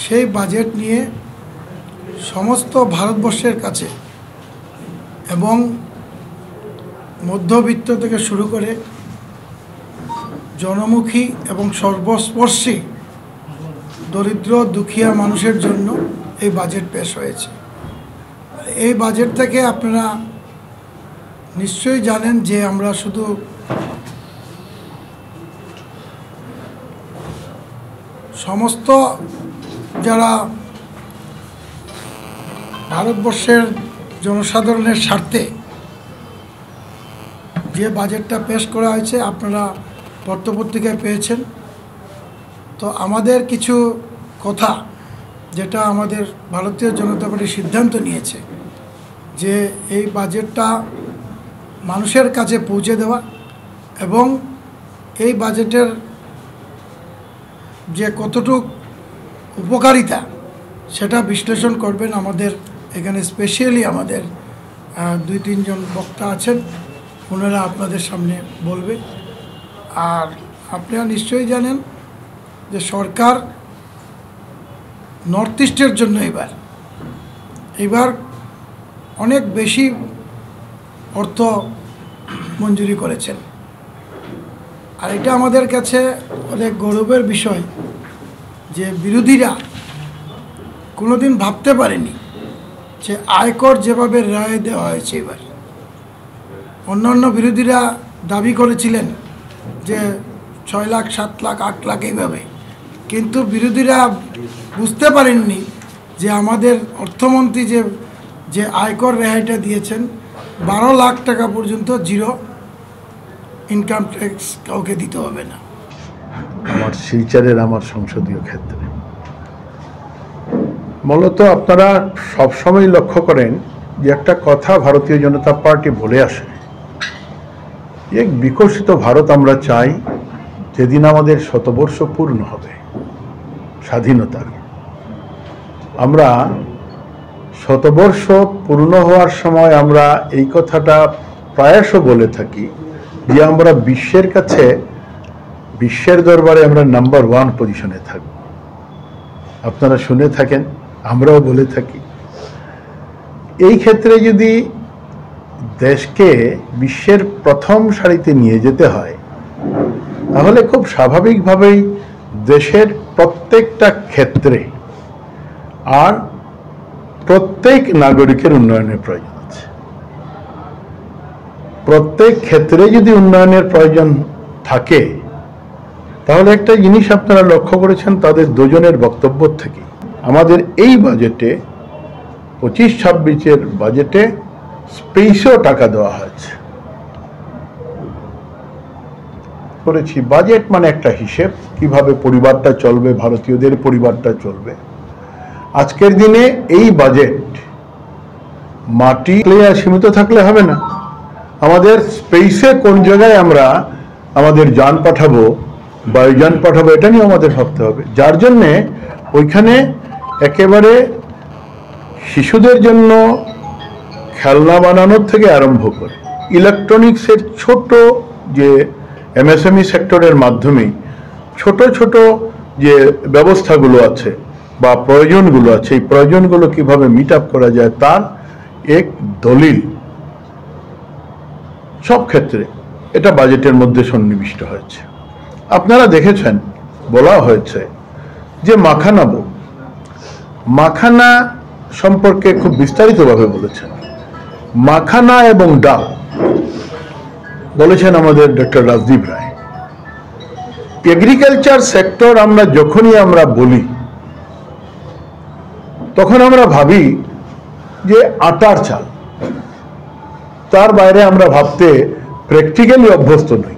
সেই বাজেট নিয়ে সমস্ত ভারতবর্ষের কাছে এবং মধ্যবিত্ত থেকে শুরু করে জনমুখী এবং সর্বস্পর্শী দরিদ্র দুঃখিয়া মানুষের জন্য এই বাজেট পেশ হয়েছে। এই বাজেট থেকে আপনারা নিশ্চয়ই জানেন যে আমরা শুধু সমস্ত যারা ভারতবর্ষের জনসাধারণের স্বার্থে যে বাজেটটা পেশ করা হয়েছে আপনারা পত্রপত্রিকায় পেয়েছেন। তো আমাদের কিছু কথা যেটা আমাদের ভারতীয় জনতা পার্টি সিদ্ধান্ত নিয়েছে যে এই বাজেটটা মানুষের কাছে পৌঁছে দেওয়া, এবং এই বাজেটের যে কতটুক উপকারিতা সেটা বিশ্লেষণ করবেন আমাদের এখানে স্পেশালি আমাদের 2-3 জন বক্তা আছেন, ওনারা আপনাদের সামনে বলবে। আর আপনারা নিশ্চয়ই জানেন যে সরকার নর্থ ইস্টের জন্য এবার অনেক বেশি অর্থ মঞ্জুরি করেছেন, আর এটা আমাদের কাছে অনেক গৌরবের বিষয় যে বিরোধীরা কোনোদিন ভাবতে পারেনি যে আয়কর যেভাবে রায় দেওয়া হয়েছে এবার। অন্যান্য বিরোধীরা দাবি করেছিলেন যে 6 লাখ 7 লাখ 8 লাখ এইভাবে, কিন্তু বিরোধীরা বুঝতে পারেননি যে আমাদের অর্থমন্ত্রী যে আয়কর রেহাইটা দিয়েছেন 12 লাখ টাকা পর্যন্ত জিরো ইনকাম ট্যাক্স কাউকে দিতে হবে না। আমার শিলচরের আমার সংসদীয় ক্ষেত্রে মূলত আপনারা সবসময় লক্ষ্য করেন যে একটা কথা ভারতীয় জনতা পার্টি বলে আসে, এক বিকশিত ভারত আমরা চাই যেদিন আমাদের 100 বর্ষ পূর্ণ হবে স্বাধীনতার। আমরা 100 বর্ষ পূর্ণ হওয়ার সময় আমরা এই কথাটা প্রায়শ বলে থাকি যে আমরা বিশ্বের কাছে, বিশ্বের দরবারে আমরা নাম্বার 1 পজিশনে থাকব। আপনারা শুনে থাকেন, আমরাও বলে থাকি। এই ক্ষেত্রে যদি দেশকে বিশ্বের প্রথম সারিতে নিয়ে যেতে হয় তাহলে খুব স্বাভাবিকভাবেই দেশের প্রত্যেকটা ক্ষেত্রে আর প্রত্যেক নাগরিকের উন্নয়নের প্রয়োজন আছে। প্রত্যেক ক্ষেত্রে যদি উন্নয়নের প্রয়োজন থাকে, তাহলে একটা জিনিস আপনারা লক্ষ্য করেছেন তাদের দুজনের বক্তব্য থেকে, আমাদের এই বাজেটে 25-26-এর বাজেটে স্পেসও টাকা দেওয়া হয়েছে। করেছি বাজেট মানে একটা হিসেব, কিভাবে পরিবারটা চলবে, ভারতীয়দের পরিবারটা চলবে। আজকের দিনে এই বাজেট মাটি সীমিত থাকলে হবে না, আমাদের স্পেসে কোন জায়গায় আমরা আমাদের যান পাঠাবো, বায়ুযান পাঠাবো, এটা নিয়ে আমাদের ভাবতে হবে। যার জন্যে ওইখানে একেবারে শিশুদের জন্য খেলনা বানানোর থেকে আরম্ভ করে ইলেকট্রনিক্সের ছোট যে এমএসএমই সেক্টরের মাধ্যমে ছোট ছোট যে ব্যবস্থাগুলো আছে বা প্রয়োজনগুলো আছে, এই প্রয়োজনগুলো কিভাবে মিট আপ করা যায় তার এক দলিল সব ক্ষেত্রে এটা বাজেটের মধ্যে সন্নিবিষ্ট হয়েছে। আপনারা দেখেছেন বলা হয়েছে যে মাখানা সম্পর্কে খুব বিস্তারিতভাবে বলেছেন। মাখানা এবং ডাল বলেছেন আমাদের doctor Rajdeep Roy. Agriculture sector আমরা যখনই আমরা বলি তখন আমরা ভাবি যে আটার চাল, তার বাইরে আমরা ভাবতে প্র্যাকটিক্যালি অভ্যস্ত নই।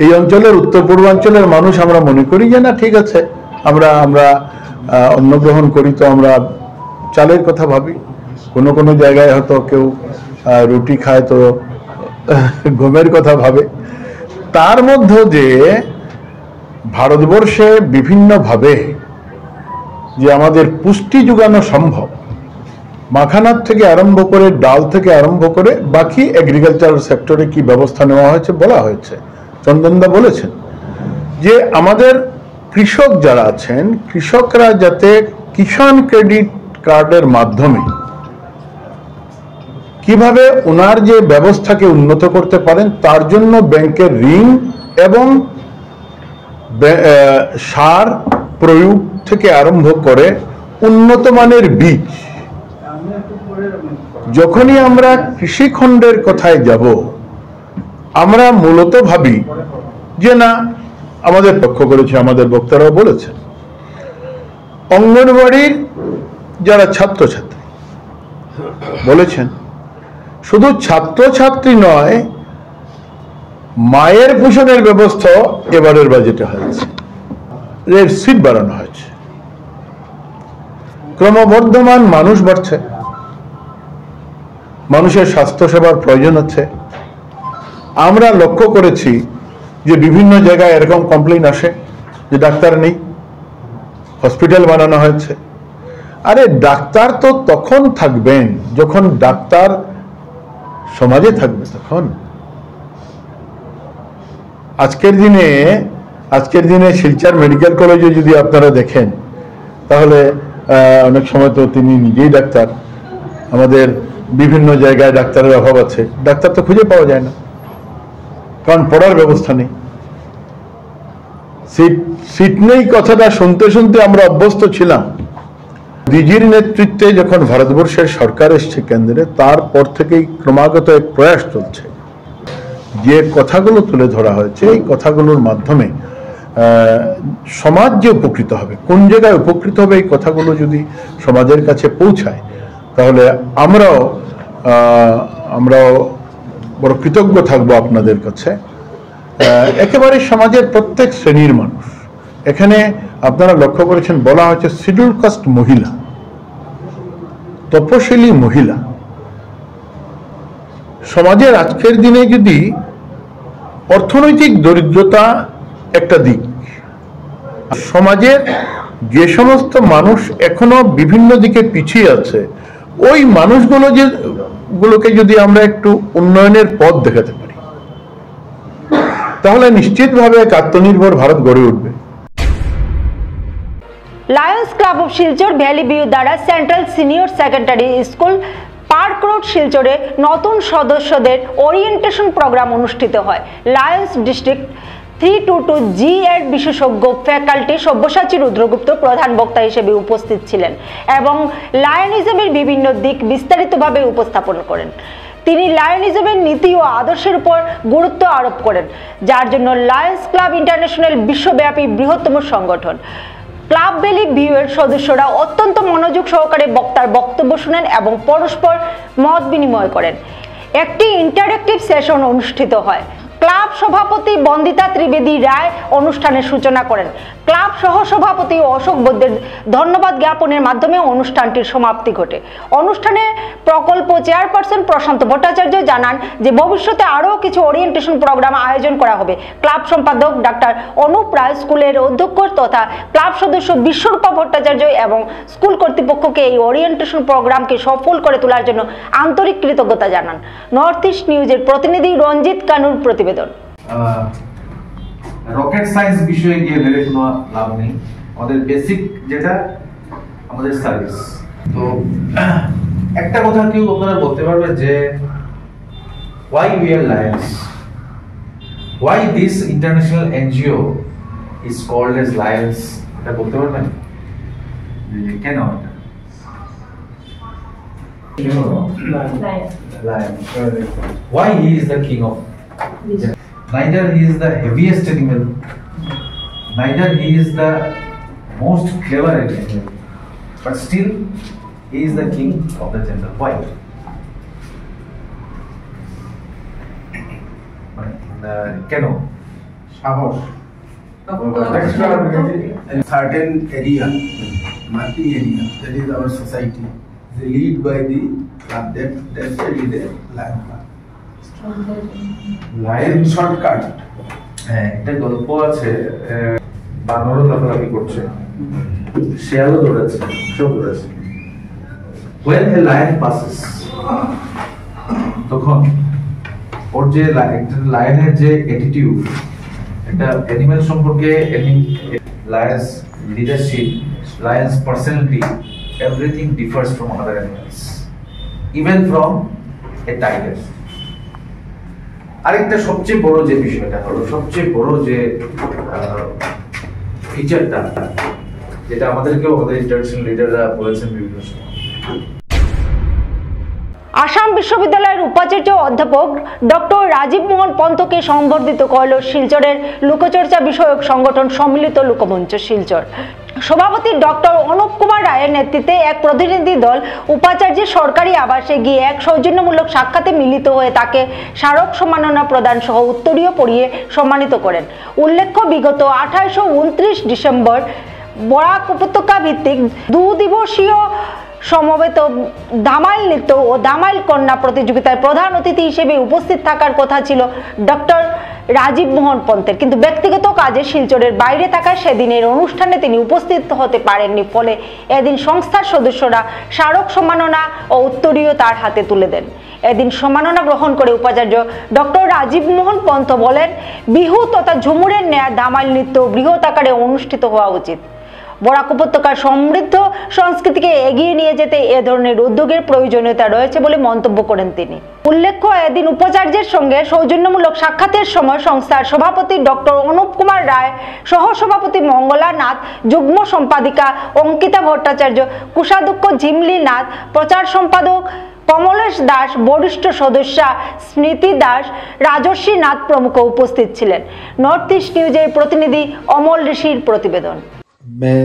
এই অঞ্চলের উত্তর পূর্বাঞ্চলের মানুষ আমরা মনে করি যে না ঠিক আছে, আমরা অন্ন গ্রহণ করি তো আমরা চালের কথা ভাবি, কোনো কোনো জায়গায় হয়তো কেউ রুটি খায় তো গমের কথা ভাবে। তার মধ্যে যে ভারতবর্ষে বিভিন্নভাবে যে আমাদের পুষ্টি যোগানো সম্ভব, মাখানার থেকে আরম্ভ করে ডাল থেকে আরম্ভ করে বাকি এগ্রিকালচারাল সেক্টরে কি ব্যবস্থা নেওয়া হয়েছে বলা হয়েছে। চন্দনদা বলেছেন যে আমাদের কৃষক যারা আছেন, কৃষকরা যাতে কিষাণ ক্রেডিট কার্ডের মাধ্যমে কিভাবে ওনার যে ব্যবস্থাকে উন্নত করতে পারেন তার জন্য ব্যাংকের ঋণ এবং সার প্রয়োগ থেকে আরম্ভ করে উন্নত মানের বীজ। যখনই আমরা কৃষিখণ্ডের কথায় যাব আমরা মূলত ভাবি যে না, আমাদের পক্ষ করেছে, আমাদের বক্তারাও বলেছেন, অঙ্গনবাড়ির যারা ছাত্রছাত্রী বলেছেন, শুধু ছাত্রছাত্রী নয়, মায়ের পোষণের ব্যবস্থা এবারের বাজেটে হয়েছে, এর সিট বাড়ানো হয়েছে। ক্রমবর্ধমান মানুষ বাড়ছে, মানুষের স্বাস্থ্যসেবার প্রয়োজন হচ্ছে। আমরা লক্ষ্য করেছি যে বিভিন্ন জায়গায় এরকম কমপ্লেইন আসে যে ডাক্তার নেই, হসপিটাল বানানো হয়েছে। আরে ডাক্তার তো তখন থাকবেন যখন ডাক্তার সমাজে থাকবে, তখন। আজকের দিনে শিলচর মেডিকেল কলেজে যদি আপনারা দেখেন তাহলে অনেক সময় তো তিনি নিজেই ডাক্তার। আমাদের বিভিন্ন জায়গায় ডাক্তারের অভাব আছে, ডাক্তার তো খুঁজে পাওয়া যায় না, কারণ পড়ার ব্যবস্থা নেই, সিট নেই। কথাটা শুনতে শুনতে আমরা অভ্যস্ত ছিলাম। দিদির নেতৃত্বে যখন ভারতবর্ষের সরকার এসছে কেন্দ্রে, তারপর থেকেই ক্রমাগত এক প্রয়াস চলছে। যে কথাগুলো তুলে ধরা হয়েছে এই কথাগুলোর মাধ্যমে সমাজ যে উপকৃত হবে, কোন জায়গায় উপকৃত হবে, এই কথাগুলো যদি সমাজের কাছে পৌঁছায় তাহলে আমরাও বড় কৃতজ্ঞ থাকবো আপনাদের কাছে। একেবারে সমাজের প্রত্যেক শ্রেণীর মানুষ, এখানে আপনারা লক্ষ্য করেছেন বলা হয়েছে শিডিউল কাস্ট মহিলা, তপশিলি মহিলা। সমাজের আজকের দিনে যদি অর্থনৈতিক দরিদ্রতা একটা দিক, সমাজের যে সমস্ত মানুষ এখনো বিভিন্ন দিকে পিছিয়ে আছে, ওই মানুষগুলোকে যদি আমরা একটু উন্নয়নের পথ দেখাতে পারি তাহলে নিশ্চিতভাবে এক আত্মনির্ভর ভারত গড়ে উঠবে। Lions Club of Silchar Valley View দ্বারা Central Senior Secondary School Park Road শিলচরে নতুন সদস্যদের ওরিয়েন্টেশন প্রোগ্রাম অনুষ্ঠিত হয়। লায়ন্স ডিস্ট্রিক্ট 322 জি এর বিশেষজ্ঞ ফ্যাকাল্টি সব্যসাচী রুদ্রগুপ্ত প্রধান বক্তা হিসেবে উপস্থিত ছিলেন এবং লায়নিজমের বিভিন্ন দিক বিস্তারিতভাবে উপস্থাপন করেন। তিনি লায়নিজমের নীতি ও আদর্শের উপর গুরুত্ব আরোপ করেন, যার জন্য লায়ন্স ক্লাব ইন্টারন্যাশনাল বিশ্বব্যাপী বৃহত্তম সংগঠন। ক্লাব ভ্যালি ভিউ এর সদস্যরা অত্যন্ত মনোযোগ সহকারে বক্তার বক্তব্য শুনেন এবং পরস্পর মত বিনিময় করেন। একটি ইন্টারেক্টিভ সেশন অনুষ্ঠিত হয়। ক্লাব সভাপতি বন্দিতা ত্রিবেদী রায় অনুষ্ঠানের সূচনা করেন। ক্লাব সহসভাপতি অশোক বৈদ্যের ধন্যবাদ জ্ঞাপনের মাধ্যমে অনুষ্ঠানটির সমাপ্তি ঘটে। অনুষ্ঠানে প্রকল্প চেয়ারপারসন প্রশান্ত ভট্টাচার্য জানান যে ভবিষ্যতে আরও কিছু ওরিয়েন্টেশন প্রোগ্রাম আয়োজন করা হবে। ক্লাব সম্পাদক ডাক্তার অনুপ রায়, স্কুলের অধ্যক্ষ তথা ক্লাব সদস্য বিশ্বরূপা ভট্টাচার্য এবং স্কুল কর্তৃপক্ষকে এই ওরিয়েন্টেশন প্রোগ্রামকে সফল করে তোলার জন্য আন্তরিক কৃতজ্ঞতা জানান। নর্থ ইস্ট নিউজের প্রতিনিধি রঞ্জিত কানুর প্রতিবেদন। রকেট সায়েন্স বিষয়ে গিয়ে ভেবে কোনো লাভ নেই, আমাদের বেসিক যেটা আমাদের সার্ভিস। তো একটা কথা কেউ আপনারা বলতে পারবেন যে why we are Lions, why this international NGO is called as Lions, এটা বলতে পারবেন কেন? Lion. Why he is the king of? Neither he is the heaviest animal, neither he is the most clever animal, but still he is the king of the jungle. Why? কেন? সাহস। Certain area, marking area, that is our society, they lead by the club. That's why it is a lion club. Lion Shortcut. হ্যাঁ, একটা গল্প আছে, বানরও লাফালাফি করছে, শেয়ালও দৌড়াচ্ছে, সব দৌড়াচ্ছে। When a lion passes, তখন ওর যে লায়নের যে অ্যাটিটিউড, একটা অ্যানিমেল সম্পর্কে, Lions leadership, Lions personality, everything differs from other animals, even from a tiger. আরেকটা সবচেয়ে বড় যে বিষয়টা হলো, সবচেয়ে বড় যে ফিচারটা, যেটা আমাদেরকেও আমাদের ইন্টারন্যাশনাল লিডাররা বলেছেন বিভিন্ন সময়। আসাম বিশ্ববিদ্যালয়ের উপাচার্য অধ্যাপক ডক্টর রাজীব মোহন পন্তকে সংবর্ধিত করল শিলচরের লোকচর্চা বিষয়ক সংগঠন সম্মিলিত লোকমঞ্চ শিলচর। সভাপতি ডক্টর অনুপ কুমার রায়ের নেতৃত্বে এক প্রতিনিধি দল উপাচার্যের সরকারি আবাসে গিয়ে এক সৌজন্যমূলক সাক্ষাতে মিলিত হয়ে তাকে স্মারক সম্মাননা প্রদান সহ উত্তরীয় পরিয়ে সম্মানিত করেন। উল্লেখ্য, বিগত 28 ও 29 ডিসেম্বর বরাক উপত্যকা ভিত্তিক 2 দিবসীয় সমবেত দামাইল নৃত্য ও দামাইল কন্যা প্রতিযোগিতায় প্রধান অতিথি হিসেবে উপস্থিত থাকার কথা ছিল ডক্টর রাজীব মোহন পন্তের, কিন্তু ব্যক্তিগত কাজে শিলচরের বাইরে থাকায় সেদিনের অনুষ্ঠানে তিনি উপস্থিত হতে পারেননি। ফলে এদিন সংস্থার সদস্যরা স্মারক সম্মাননা ও উত্তরীয় তার হাতে তুলে দেন। এদিন সম্মাননা গ্রহণ করে উপাচার্য ডক্টর রাজীব মোহন পন্ত বলেন, বিহু তথা ঝুমুরের ন্যায় দামাইল নৃত্য বৃহৎ আকারে অনুষ্ঠিত হওয়া উচিত। বরাক উপত্যকার সমৃদ্ধ সংস্কৃতিকে এগিয়ে নিয়ে যেতে এ ধরনের উদ্যোগের প্রয়োজনীয়তা রয়েছে বলে মন্তব্য করেন তিনি। উল্লেখ্য, এদিন উপাচার্যের সঙ্গে সৌজন্যমূলক সাক্ষাতের সময় সংস্থার সভাপতি ডক্টর অনুপ কুমার রায়, সহসভাপতি মঙ্গলা নাথ, যুগ্ম সম্পাদিকা অঙ্কিতা ভট্টাচার্য, কোষাধ্যক্ষ ঝিমলি নাথ, প্রচার সম্পাদক কমলেশ দাস, বরিষ্ঠ সদস্যা স্মৃতি দাস, রাজস্বী নাথ প্রমুখ উপস্থিত ছিলেন। নর্থ ইস্ট নিউজের প্রতিনিধি অমল ঋষির প্রতিবেদন। मैं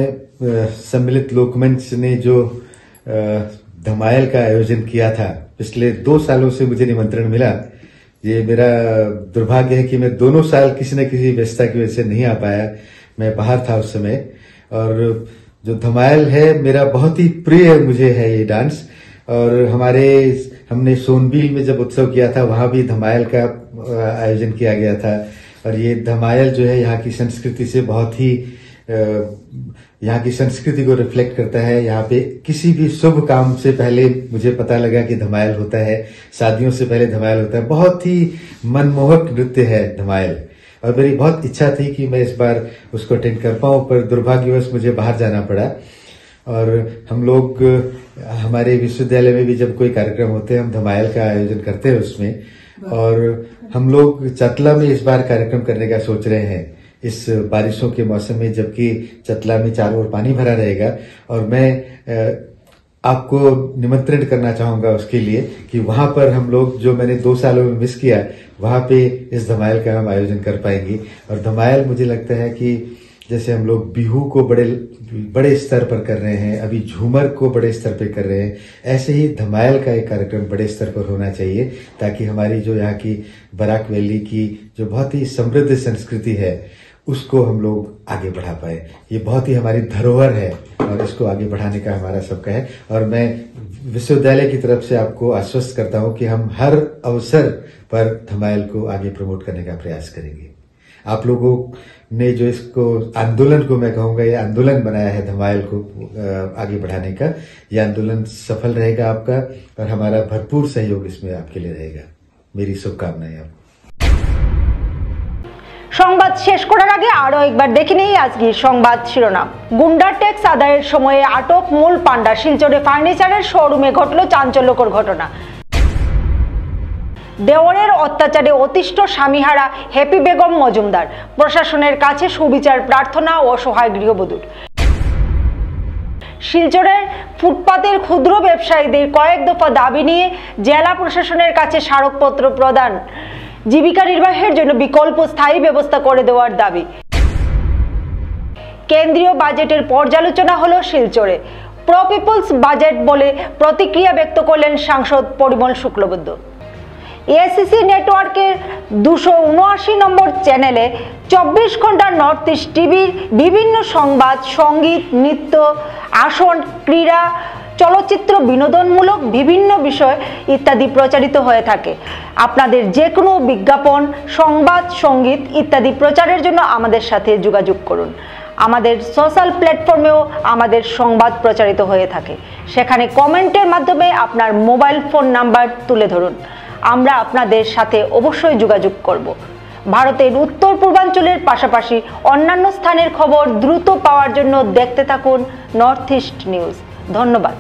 सम्मिलित लोकमंच ने जो धमायल का आयोजन किया था, पिछले 2 सालों से मुझे निमंत्रण मिला। ये मेरा दुर्भाग्य है कि मैं दोनों साल किसी न किसी व्यस्तता की वजह से नहीं आ पाया, मैं बाहर था उस समय। और जो धमायल है मेरा बहुत ही प्रिय मुझे है ये डांस। और हमने सोनबील में जब उत्सव किया था वहां भी धमायल का आयोजन किया गया था। और ये धमायल जो है यहाँ की संस्कृति से बहुत ही यहाँ की संस्कृति को रिफ्लेक्ट करता है। यहाँ पे किसी भी शुभ काम से पहले मुझे पता लगा कि धमायल होता है, शादियों से पहले धमायल होता है। बहुत ही मनमोहक नृत्य है धमायल और मेरी बहुत इच्छा थी कि मैं इस बार उसको अटेंड कर पाऊं, पर दुर्भाग्यवश मुझे बाहर जाना पड़ा। और हम लोग हमारे विश्वविद्यालय में भी जब कोई कार्यक्रम होते हैं हम धमायल का आयोजन करते हैं उसमें। और हम लोग चतला में इस बार कार्यक्रम करने का सोच रहे हैं इस बारिशों के मौसम में, जबकि चतला में चारों ओर पानी भरा रहेगा। और मैं आपको निमंत्रण करना चाहूंगा उसके लिए कि वहां पर हम लोग, जो मैंने 2 सालों में मिस किया, वहां पे इस धमायल का हम आयोजन कर पाएंगे। और धमायल मुझे लगता है कि जैसे हम लोग बिहू को बड़े स्तर पर कर रहे हैं, अभी झूमर को बड़े स्तर पर कर रहे हैं, ऐसे ही धमायल का एक कार्यक्रम बड़े स्तर पर होना चाहिए, ताकि हमारी जो यहाँ की बराक वैली की जो बहुत ही समृद्ध संस्कृति है उसको हम लोग आगे बढ़ा पाए। ये बहुत ही हमारी धरोहर है और इसको आगे बढ़ाने का हमारा सबका है। और मैं विश्वविद्यालय की तरफ से आपको आश्वस्त करता हूं कि हम हर अवसर पर धमायल को आगे प्रमोट करने का प्रयास करेंगे। आप लोगों ने जो इसको आंदोलन को, मैं कहूंगा ये आंदोलन बनाया है धमायल को आगे बढ़ाने का, ये आंदोलन सफल रहेगा आपका और हमारा भरपूर सहयोग इसमें आपके लिए रहेगा। मेरी शुभकामनाएं आपको। সংবাদ শেষ করার আগে আরো একবার দেখে নেই আজকের সংবাদ শিরোনাম। গুন্ডার ট্যাক্স আদায়ের সময়ে আটক মূল পান্ডা। শিলচরে ফার্নিচারের শোরুমে ঘটল চাঞ্চল্যকর ঘটনা। দেওরের অত্যাচারে অতিষ্ঠ স্বামীহারা হ্যাপি বেগম মজুমদার। প্রশাসনের কাছে সুবিচার প্রার্থনা ও অসহায় গৃহবধূর। শিলচরের ফুটপাতের ক্ষুদ্র ব্যবসায়ীদের কয়েক দফা দাবি নিয়ে জেলা প্রশাসনের কাছে স্মারকপত্র প্রদান। জীবিকা নির্বাহের জন্য বিকল্প স্থায়ী ব্যবস্থা করে দেওয়ার দাবি। কেন্দ্রীয় বাজেটের পর্যালোচনা হলো শিলচরে। প্রো পিপলস বাজেট বলে প্রতিক্রিয়া ব্যক্ত করলেন সাংসদ পরিমল শুক্লবৈদ্য। এসিসি নেটওয়ার্কের 279 নম্বর চ্যানেলে 24 ঘন্টা নর্থ ইস্ট টিভির বিভিন্ন সংবাদ, সঙ্গীত, নৃত্য, আসন, ক্রীড়া, চলচ্চিত্র, বিনোদনমূলক বিভিন্ন বিষয় ইত্যাদি প্রচারিত হয়ে থাকে। আপনাদের যে কোনো বিজ্ঞাপন, সংবাদ, সঙ্গীত ইত্যাদি প্রচারের জন্য আমাদের সাথে যোগাযোগ করুন। আমাদের সোশ্যাল প্ল্যাটফর্মেও আমাদের সংবাদ প্রচারিত হয়ে থাকে। সেখানে কমেন্টের মাধ্যমে আপনার মোবাইল ফোন নাম্বার তুলে ধরুন। আমরা আপনাদের সাথে অবশ্যই যোগাযোগ করব। ভারতের উত্তর পূর্বাঞ্চলের পাশাপাশি অন্যান্য স্থানের খবর দ্রুত পাওয়ার জন্য দেখতে থাকুন নর্থ ইস্ট নিউজ। ধন্যবাদ।